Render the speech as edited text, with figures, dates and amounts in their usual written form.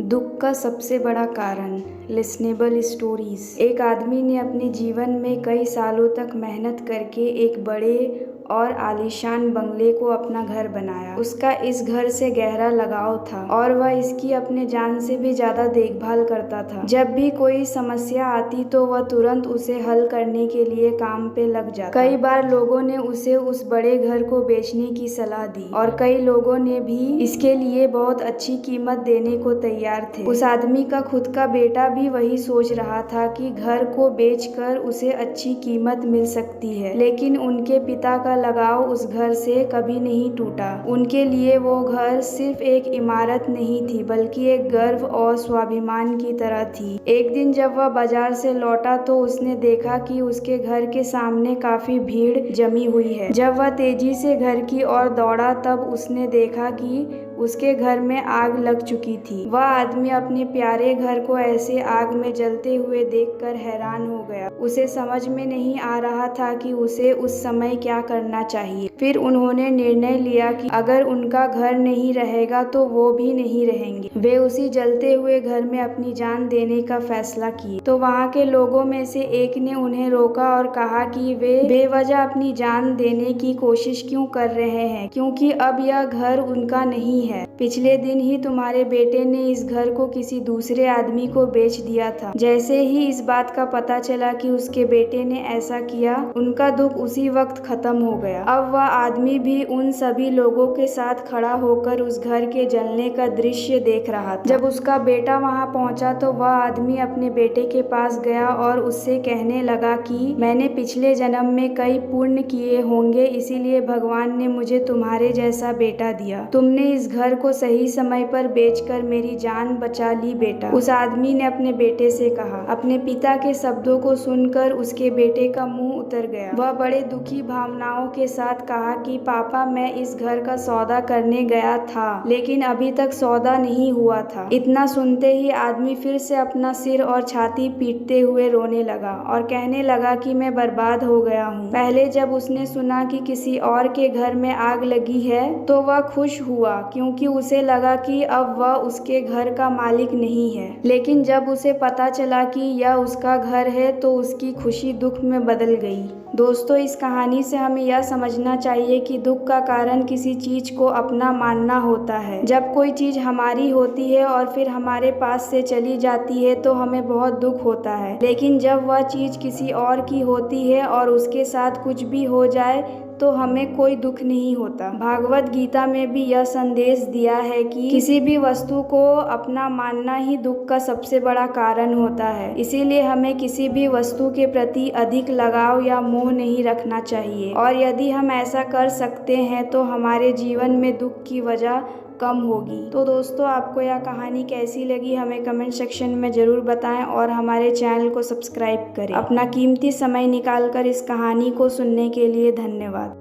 दुख का सबसे बड़ा कारण। Listenable stories. एक आदमी ने अपने जीवन में कई सालों तक मेहनत करके एक बड़े और आलीशान बंगले को अपना घर बनाया। उसका इस घर से गहरा लगाव था और वह इसकी अपने जान से भी ज्यादा देखभाल करता था। जब भी कोई समस्या आती तो वह तुरंत उसे हल करने के लिए काम पे लग जाता। कई बार लोगों ने उसे उस बड़े घर को बेचने की सलाह दी और कई लोगों ने भी इसके लिए बहुत अच्छी कीमत देने को तैयार थे। उस आदमी का खुद का बेटा भी वही सोच रहा था कि घर को बेचकर उसे अच्छी कीमत मिल सकती है, लेकिन उनके पिता का लगाव उस घर से कभी नहीं टूटा। उनके लिए वो घर सिर्फ एक इमारत नहीं थी, बल्कि एक गर्व और स्वाभिमान की तरह थी। एक दिन जब वह बाजार से लौटा तो उसने देखा कि उसके घर के सामने काफी भीड़ जमी हुई है। जब वह तेजी से घर की ओर दौड़ा तब उसने देखा कि उसके घर में आग लग चुकी थी। वह आदमी अपने प्यारे घर को ऐसे आग में जलते हुए देखकर हैरान हो गया। उसे समझ में नहीं आ रहा था कि उसे उस समय क्या करना चाहिए। फिर उन्होंने निर्णय लिया कि अगर उनका घर नहीं रहेगा तो वो भी नहीं रहेंगे। वे उसी जलते हुए घर में अपनी जान देने का फैसला किए। तो वहाँ के लोगों में से एक ने उन्हें रोका और कहा कि वे बेवजह अपनी जान देने की कोशिश क्यों कर रहे हैं, क्योंकि अब यह घर उनका नहीं है। पिछले दिन ही तुम्हारे बेटे ने इस घर को किसी दूसरे आदमी को बेच दिया था। जैसे ही इस बात का पता चला कि उसके बेटे ने ऐसा किया, उनका दुख उसी वक्त खत्म हो गया। अब वह आदमी भी उन सभी लोगों के साथ खड़ा होकर उस घर के जलने का दृश्य देख रहा था। जब उसका बेटा वहां पहुंचा तो वह आदमी अपने बेटे के पास गया और उससे कहने लगा कि मैंने पिछले जन्म में कई पुण्य किए होंगे, इसीलिए भगवान ने मुझे तुम्हारे जैसा बेटा दिया। तुमने इस घर को सही समय पर बेचकर मेरी जान बचा ली बेटा। उस आदमी ने अपने बेटे से कहा। अपने पिता के शब्दों को सुनकर उसके बेटे का मुंह उतर गया। वह बड़े दुखी भावनाओं के साथ कहा कि पापा, मैं इस घर का सौदा करने गया था, लेकिन अभी तक सौदा नहीं हुआ था। इतना सुनते ही आदमी फिर से अपना सिर और छाती पीटते हुए रोने लगा और कहने लगा कि मैं बर्बाद हो गया हूँ। पहले जब उसने सुना कि किसी और के घर में आग लगी है तो वह खुश हुआ, क्योंकि उसे लगा कि अब वह उसके घर का मालिक नहीं है। लेकिन जब उसे पता चला कि यह उसका घर है तो उसकी खुशी दुख में बदल गई। दोस्तों, इस कहानी से हमें यह समझना चाहिए कि दुख का कारण किसी चीज को अपना मानना होता है। जब कोई चीज हमारी होती है और फिर हमारे पास से चली जाती है तो हमें बहुत दुख होता है, लेकिन जब वह चीज किसी और की होती है और उसके साथ कुछ भी हो जाए तो हमें कोई दुख नहीं होता। भागवत गीता में भी यह संदेश दिया है कि किसी भी वस्तु को अपना मानना ही दुख का सबसे बड़ा कारण होता है। इसीलिए हमें किसी भी वस्तु के प्रति अधिक लगाव या मोह नहीं रखना चाहिए, और यदि हम ऐसा कर सकते हैं तो हमारे जीवन में दुख की वजह कम होगी। तो दोस्तों, आपको यह कहानी कैसी लगी हमें कमेंट सेक्शन में ज़रूर बताएं और हमारे चैनल को सब्सक्राइब करें। अपना कीमती समय निकालकर इस कहानी को सुनने के लिए धन्यवाद।